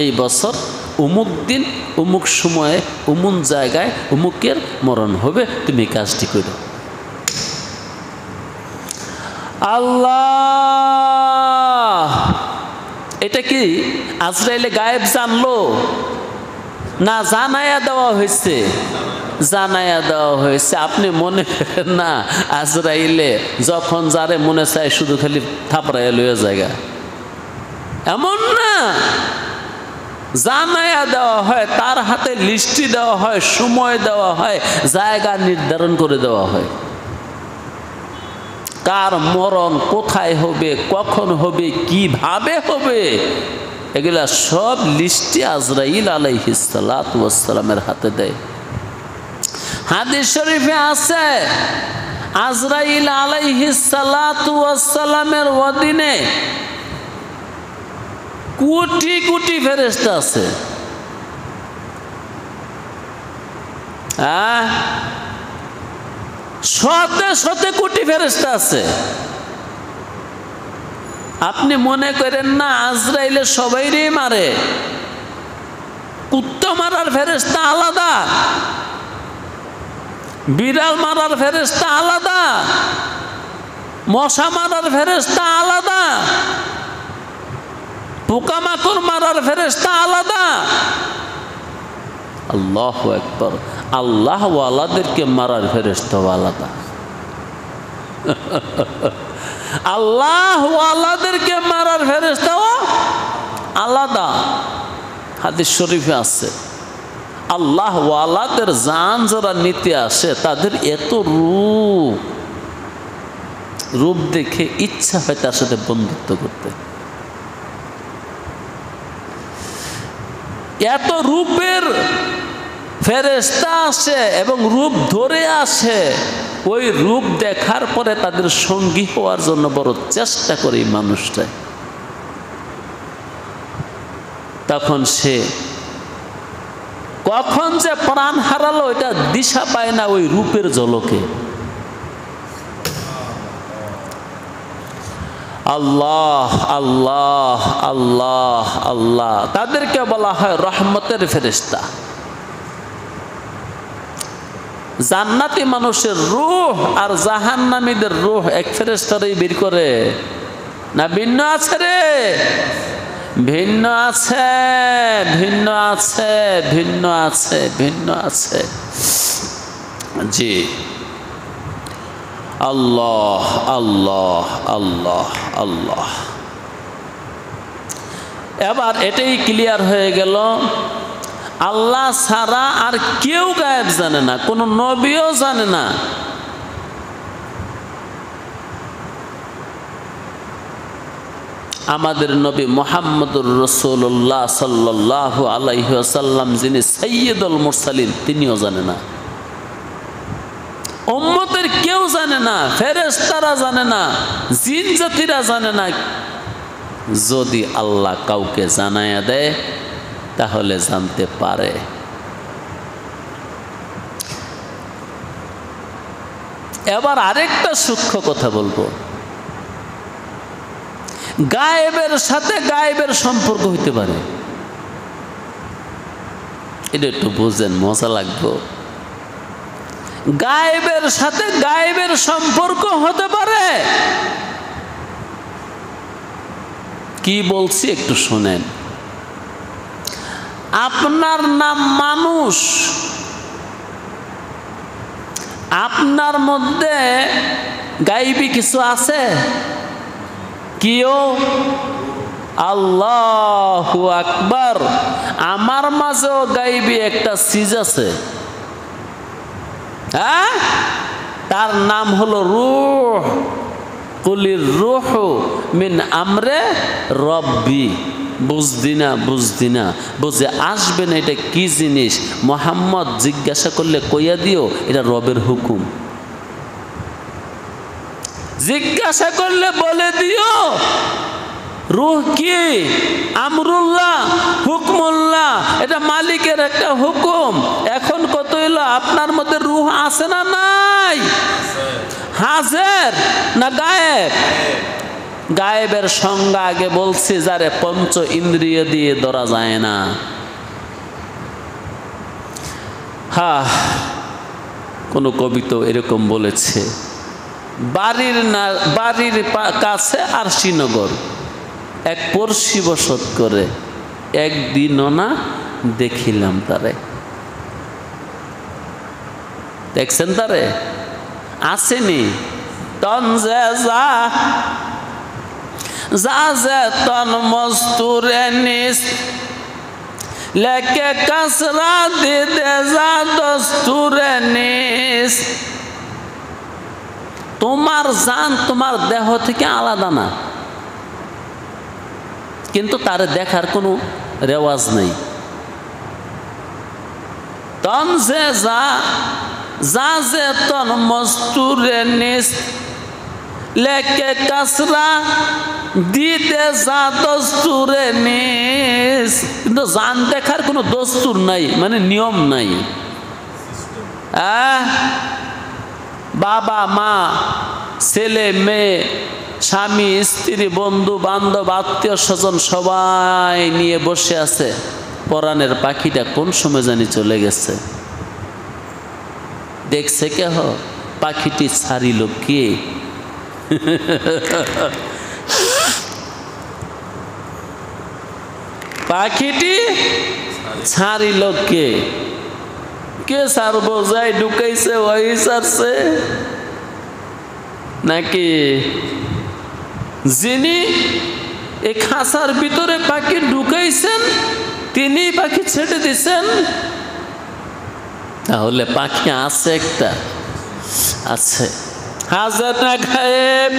এই বছর অমুক দিন অমুক সময়ে অমুক জায়গায় অমুকের মরণ হবে, তুমি কাজটি করো। আল্লাহ, এটা কি আজরাইলে গায়েব জানলো না জানায়া দেওয়া হয়েছে? জানায়া দেওয়া হয়েছে। আপনি মনে করেন না আজরাইলে যখন যারে মনে চায় শুধু খালি থাপড়াইয়া লইয়া জায়গা, এমন না। জানায়া দেওয়া হয়, তার হাতে লিস্টি দেওয়া হয়, সময় দেওয়া হয়, জায়গা নির্ধারণ করে দেওয়া হয়। কার মরণ কোথায় হবে, কখন হবে, কিভাবে হবে, এগুলা সব লিস্টি আজরাইল আলাইহিস সালাতু ওয়াস সালামের হাতে দেয়। হাদিস শরীফে আছে আজরাইল আলাইহিস সালাতু ওয়াস সালামের অধীনে কোটি কোটি ফেরেশতা আছে। শতে শতে কোটি ফেরেশতা আছে। আপনি মনে করেন না আজরাইলে সবাইরে মারে? কুত্তা মারার ফেরেশতা আলাদা, বিড়াল মারার ফেরেশতা আলাদা, মশা মারার ফেরেশতা আলাদা, পোকামাকড় মারার ফেরেশতা আলাদা। আল্লাহু আকবার। আল্লাহ ওয়ালাদেরকে মারার ফেরেশতা আলাদা। আল্লাহ ওয়ালাদেরকে মারার ফেরেশতাও আলাদা। হাদিস শরীফে আছে আল্লাহ ওয়ালাদের জান যারা নিতে আসে তাদের এত রূপ দেখে ইচ্ছা হয় তার সাথে বন্ধুত্ব করতে। এত রূপের ফেরেশতা আসে এবং রূপ ধরে আসে। ওই রূপ দেখার পরে তাদের সঙ্গী হওয়ার জন্য বড় চেষ্টা করে মানুষটা। তখন সে কখন যে প্রাণ হারালো এটা দিশা পায় না ওই রূপের ঝলকে। আল্লাহ আল্লাহ আল্লাহ আল্লাহ, তাদেরকে বলা হয় রহমতের ফেরেশতা। জান্নাতি মানুষের রূহ আর জাহান্নামীদের রূহ এক ফেরেশতারই বের করে না? ভিন্ন আছে রে, ভিন্ন আছে, ভিন্ন আছে, ভিন্ন আছে, ভিন্ন আছে। জি আল্লাহ আল্লাহ আল্লাহ আল্লাহ। এবার এটাই ক্লিয়ার হয়ে গেল আল্লাহ ছাড়া আর কেউ গায়েব জানে না, কোন নবীও জানে না। আমাদের নবী মুহাম্মদুর রাসূলুল্লাহ সাল্লাল্লাহু আলাইহি ওয়াসাল্লাম যিনি সাইয়্যিদুল মুরসালিন তিনিও জানে না, উম্মতের কেউ জানে না, ফেরেশতারা জানে না, জিন জাতিরা জানে না। যদি আল্লাহ কাউকে জানায়া দেয় তাহলে জানতে পারে। এবার আরেকটা সূক্ষ্ম কথা বলবো, গায়েবের সাথে গায়েবের সম্পর্ক হইতে পারে। এটা একটু বুঝেন, মজা লাগবে। গায়েবের সাথে গায়েবের সম্পর্ক হতে পারে। কি বলছি একটু শুনেন। আপনার নাম মানুষ, আপনার মধ্যে গায়েবী কিছু আছে? কিও? আল্লাহু আকবার। আমার মাঝেও গায়েবী একটা চিজ আছে, হ্যাঁ? তার নাম হলো রূহ। কুলির রূহ মিন আমরে রব্বি। বুঝদি না, বুঝদি না, বুঝে আসবে না। এটা কি জিনিস মোহাম্মদ জিজ্ঞাসা করলে কইয়া দিও, এটা রবের হুকুম। জিজ্ঞাসা করলে বলে দিও রূহ কি? আমরুল্লাহ, হুকমুল্লাহ, এটা মালিকের একটা হুকুম। এখন কত হইলো আপনার মধ্যে রূহ রূহ আছে না নাই? হাজির না গায়েব? গায়েবের সংজ্ঞা আগে বলছি, যারে পঞ্চ ইন্দ্রিয় দিয়ে ধরা যায় না। কোন কবি তো এরকম বলেছে, বাড়ির কাছে আরশিনগর, এক পড়শি বসত করে, একদিনও না দেখিলাম তারে। দেখছেন তারে? আসেনি? তন যে যা তন মস্তুরে নিস লেকে কাসরা দিদে যা দস্তুরে নিস। তোমার জান তোমার দেহ থেকে আলাদা না, কিন্তু তারে দেখার কোনো রেওয়াজ নেই। তন যে যে তন মস্তুরে নিস লেকে কাসরা দিতে যা দস্তুরে নিস। কিন্তু জান দেখার কোনো দস্তুর নাই, মানে নিয়ম নাই। বাবা মা ছেলে মেয়ে স্বামী স্ত্রী বন্ধু বান্ধব আত্মীয় স্বজন সবাই নিয়ে বসে আছে, পরাণের পাখিটা কোন সময় জানি চলে গেছে। দেখছে কেহ? পাখিটি ছাড়িল কে? পাখিটি ছাড়িল কে? কে ছাড়বো? যাই ঢুকাইছে ওই ছাড়ছে নাকি যিনি এই খাঁচার ভিতরে পাখি ঢুকাইছেন তিনি পাখি ছেড়ে দিছেন? তাহলে পাখি আছে, একটা আছে। হাজার না গায়েব?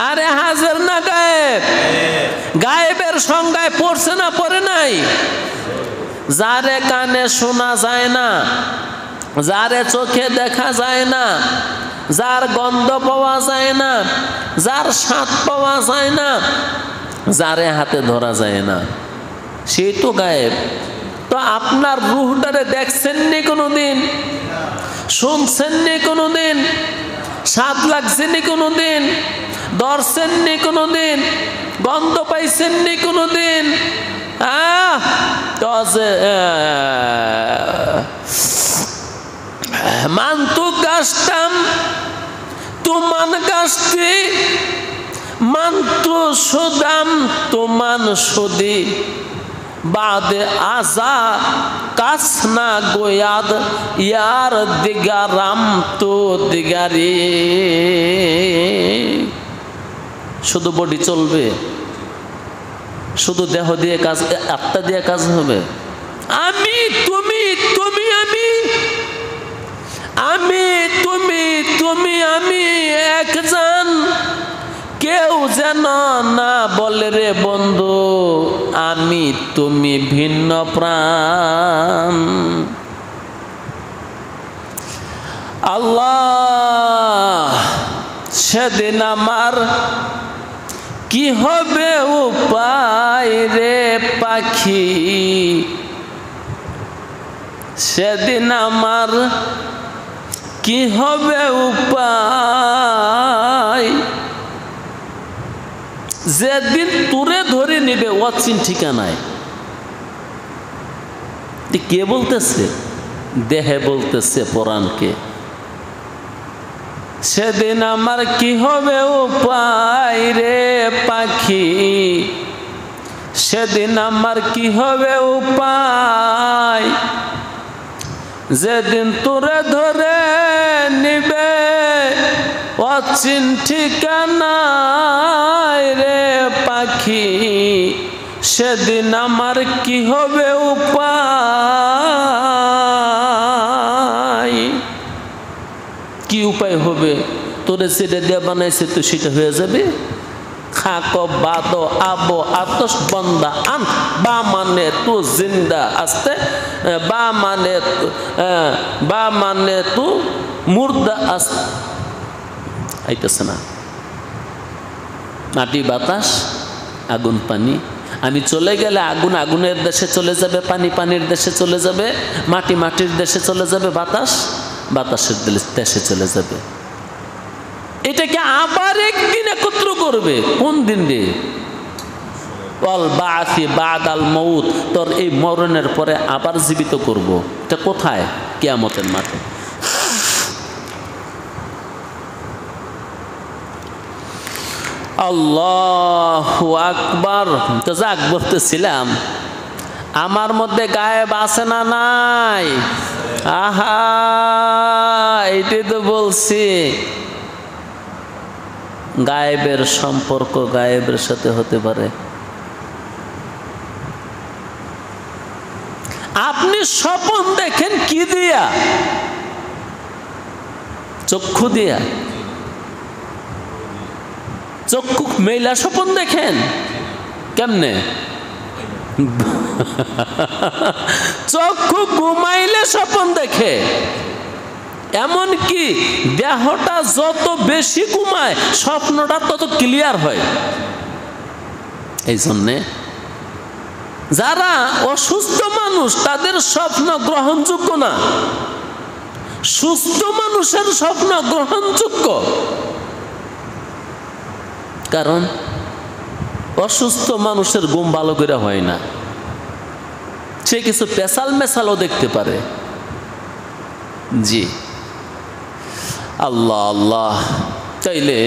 আরে হাজার না গায়েব? গায়েবের সংজ্ঞায় পড়ছে না পড়ে নাই? যারে কানে শোনা যায় না, যারে চোখে দেখা যায় না, যার গন্ধ পাওয়া যায় না, যার স্বাদ পাওয়া যায় না, যারে হাতে ধরা যায় না, সেই তো গায়েব। তো আপনার রূহটারে দেখছেননি কোনোদিন? শুনছেননি কোনোদিন? স্বাদ লাগছেনি কোনোদিন? ধরছেননি কোনোদিন? গন্ধ পাইছেননি কোনোদিন? মান্তু গাছটাম তুমান গাছটি মান্তু সুদাম তুমান সুদি বাদে আজা কাসনা গোয়াদ ইয়ার দিগারাম তো দিগারি। শুধু বডি চলবে? শুধু দেহ দিয়ে কাজ, আত্মা দিয়ে কাজ হবে? আমি তুমি, তুমি আমি, আমি তুমি, তুমি আমি একজন। কেউ যেন না বলে রে বন্ধু আমি তুমি ভিন্ন প্রাণ। আল্লাহ সেদিন আমার কি হবে উপায় রে পাখি, সেদিন আমার কি হবে উপায়, যেদিন তোরে ধরে নিবে অচিন ঠিকানায়। কে বলতেছে? দেহে বলতেছে পরাণকে। সেদিন আমার কি হবে উপায় রে পাখি, সেদিন আমার কি হবে উপায়, যেদিন তোরে ধরে নিবে অচিন ঠিকানায় রে পাখি, সেদিন আমার কি হবে উপায়। কি উপায় হবে? তোরে সেটা দিয়ে বানাইছে তো সেটা হয়ে যাবে। খাক বাদ আবো আতস বন্দা আন বা মানে তু জিন্দা আসতে বা মানে তু মুর্দা আসতে। আইতেছে না? মাটি বাতাস আগুন পানি আমি চলে গেলে আগুন আগুনের দেশে চলে যাবে, পানি পানির দেশে চলে যাবে, মাটি মাটির দেশে চলে যাবে, বাতাস বাতাসের দেশে চলে যাবে। এটাকে আবার একদিন একত্র করবে। কোন দিন রে? অল বাআসি বাদাল মউত, তোর এই মরণের পরে আবার জীবিত করব। এটা কোথায়? কিয়ামতের মাঠে। আল্লাহু আকবার। তো যাক বলতেছিলাম, আমার মধ্যে গায়েব আছে না নাই? আহা, এটাই তো বলছি, গায়েবের সম্পর্ক গায়েবের সাথে হতে পারে। আপনি স্বপ্ন দেখেন কি দিয়া? চক্ষু দিয়া। চক্ষু মেলা স্বপ্ন দেখেন কেমনে? চক্ষু ঘুমাইলে স্বপ্ন দেখে। এমন কি দেহটা যত বেশি ঘুমায় স্বপ্নটা তত ক্লিয়ার হয়। এই জন্যে যারা অসুস্থ মানুষ তাদের স্বপ্ন গ্রহণযোগ্য না, সুস্থ মানুষের স্বপ্ন গ্রহণযোগ্য। কারণ অসুস্থ মানুষের ঘুম ভালো করে হয় না, সে কিছু পেশাল মেশালও দেখতে পারে। জি আল্লাহ আল্লাহ। তাইলে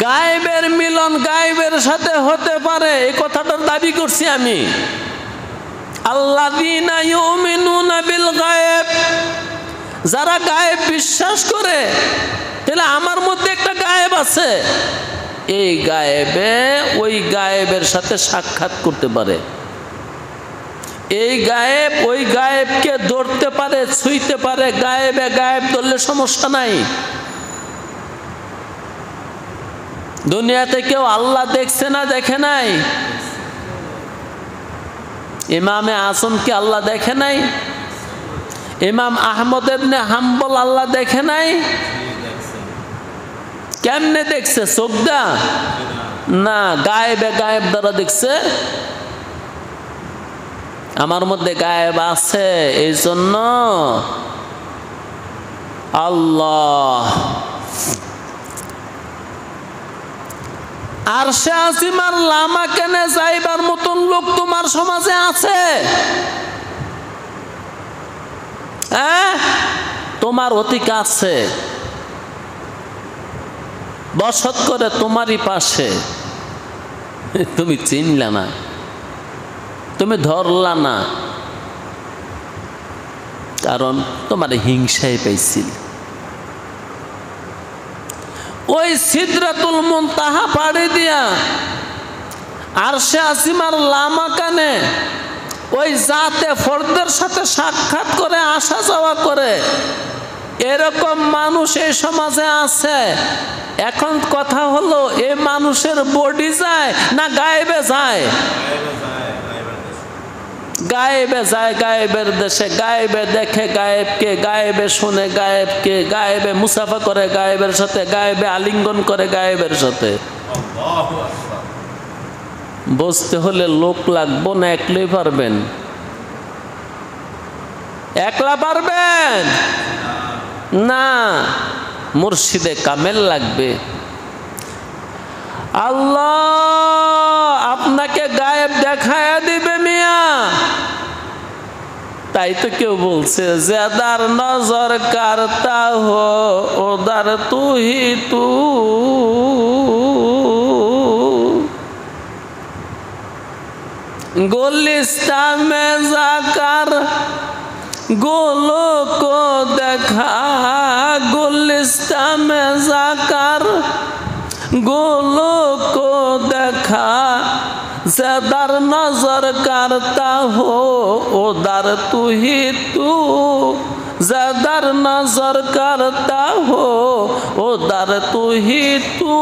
গায়েবের মিলন গায়েবের সাথে হতে পারে, এই কথাটার দাবি করছি আমি। আল্লাযীনা ইউমিনুনা বিল গায়েব, যারা গায়েব বিশ্বাস করে, তাহলে আমার মধ্যে একটা গায়েব আছে, এই গায়েবে ওই গায়েবের সাথে সাক্ষাৎ করতে পারে। এই গায়েব ওই গায়েবকে ধরতে পারে, ছুঁইতে পারে। গায়েবে গায়েব ধরলে সমস্যা নাই। দুনিয়াতে কেউ আল্লাহ দেখছে না দেখে নাই? ইমামে আজমকে আল্লাহ দেখে নাই? ইমাম আহমদ ইবনে হাম্বল আল্লাহ দেখে নাই? কেমনে দেখছে? চোখ দা না, গায়েবে গায়েব দ্বারা দেখছে। আমার মধ্যে গায়েব আছে, এই জন্য আল্লাহ আরশে আজিমার লামা কেনে যাইবার মতন লোক তোমার সমাজে আছে? তোমার অতি কাছে বসত করে তোমারই পাশে, তুমি চিনলা না, তুমি ধরলা না, কারণ তোমার হিংসায় পাইছিল। ওই সিদরাতুল মুনতাহা পাড়ি দিয়া আরশে আজিমার লামা কানে ওই জাতে ফরদের সাথে সাক্ষাৎ করে আসা যাওয়া করে, এরকম মানুষ এই সমাজে আছে। এখন কথা হলো, এই মানুষের বডি যায় না গায়েবে যায়? গায়েবে যায়, গায়েবের দেশে। গায়েবে দেখে গায়েবকে, গায়েবে শুনে গায়েবকে, গায়েবে মুসাফা করে গায়েবের সাথে, গায়েবে আলিঙ্গন করে গায়েবের সাথে। বুঝতে হলে লোক লাগবো না একলাই পারবেন? একলা পারবেন না, মুর্শিদে কামেল লাগবে। আল্লাহ আপনাকে গায়েব দেখায়া দিবে মিয়া। তাই তো কেউ বলছে, যাদার নজর করতা হো ওদার তু হি তু। गुलिस्ता में जाकर गोलों को देखा, गुलिस्ता में जाकर गोलों को देखा, जदर नजर करता हो उधर तू ही तू, जदर नजर करता हो उधर तू ही तू।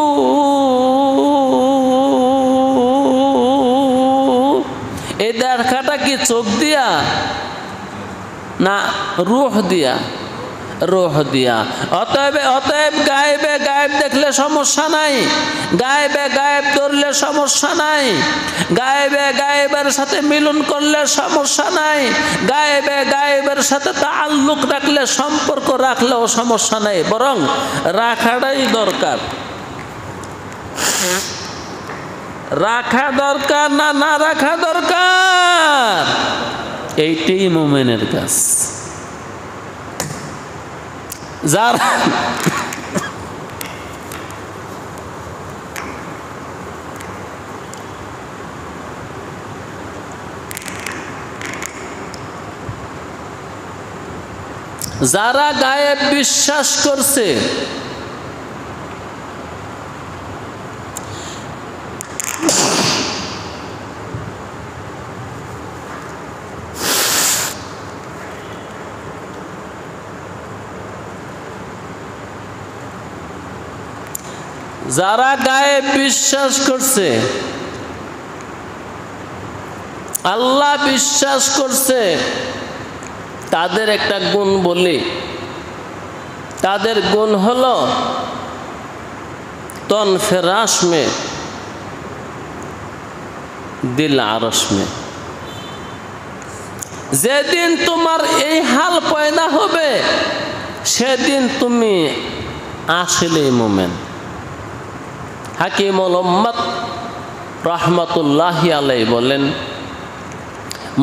এই দেখাটা কি চোখ দিয়া না রূহ দিয়া? রূহ দিয়া। অতএব গায়েবে গায়েব দেখলে সমস্যা নাই, গায়েবে গায়েব ধরলে সমস্যা নাই, গায়েবে গায়েবের সাথে মিলন করলে সমস্যা নাই, গায়েবে গায়েবের সাথে তাআল্লুক রাখলে, সম্পর্ক রাখলেও সমস্যা নাই, বরং রাখাটাই দরকার। রাখা দরকার না না রাখা দরকার, এইটাই মুমিনের কাজ। যারা গায়েব বিশ্বাস করছে, যারা গায়েব বিশ্বাস করছে, আল্লাহ বিশ্বাস করছে, তাদের একটা গুণ বলি। তাদের গুণ হলো তন ফেরাশ মে দিল আরশ মে। যেদিন তোমার এই হাল পয়দা হবে, সেদিন তুমি আসলেই মুমিন। হাকিমুল উম্মাত রাহমাতুল্লাহি আলাইহি বলেন,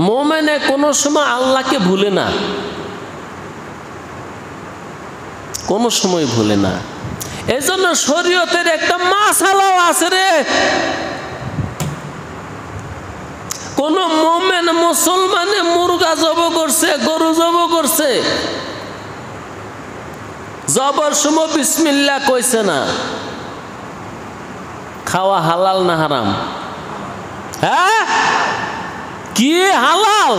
মুমিনে কোনো সময় আল্লাহকে ভুলে না, কোনো সময় ভুলে না। এজন্য শরীয়তের একটা মাসালাও আছে রে। কোন মুমিন মুসলমানে মুরগা জব করছে, গরু জব করছে, জবর সময় বিসমিল্লাহ কইছে না, খাওয়া হালাল না হারাম? হ্যাঁ, কি হালাল?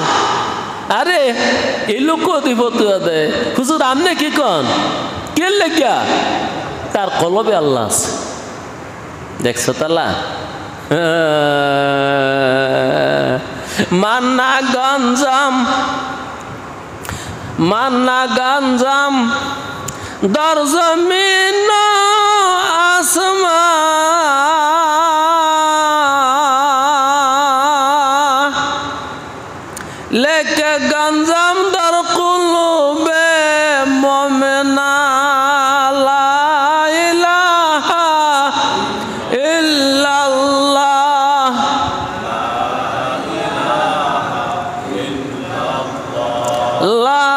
আরে এই লোক অধিপতি দেয় হুজুর, আমনে কি কন? কে লেগা? তার কলবে আল্লাহ আছে। দেখছো তালা? মান্না গঞ্জাম দর জমিন আসমান লেকে গঞ্জাম দর কুলুবে মোমেনা লা ইলাহা ইল্লাল্লাহ লা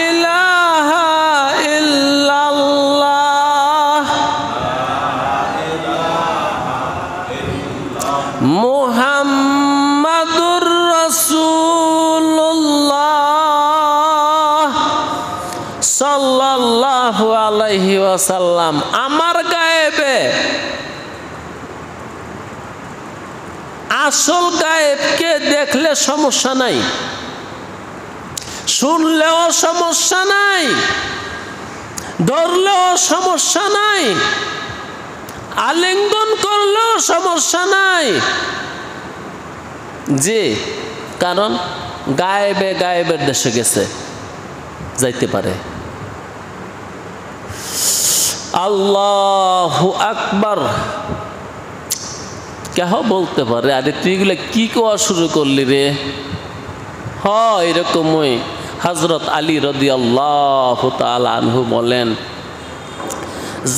ইলাহা ইল্লাল্লাহ মুহাম্মাদুর রাসূলুল্লাহ সাল্লাল্লাহু আলাইহি ওয়াসাল্লাম। আমার গায়েবে, আসল গায়েবকে দেখলে সমস্যা নাই, শুনলেও সমস্যা নাই, ধরলেও সমস্যা নাই, আলিঙ্গন করলেও সমস্যা নাই। জি, কারণ গায়েবে গায়েবের দেশে গেছে, যাইতে পারে। আল্লাহু আকবার কেহ বলতে পারে, আরে তুই এগুলো কি কোয়া শুরু করলি রে? হয় এরকমই হযরত আলী রাদিয়াল্লাহু তাআলা আনহু বলেন,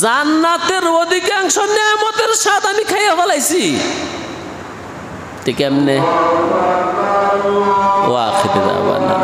জান্নাতের অধিকাংশ নেয়ামতের স্বাদ আমি খাইয়া ফেলাইছি। ঠিক এমনে ওয়া আখিরি দাওয়ানা।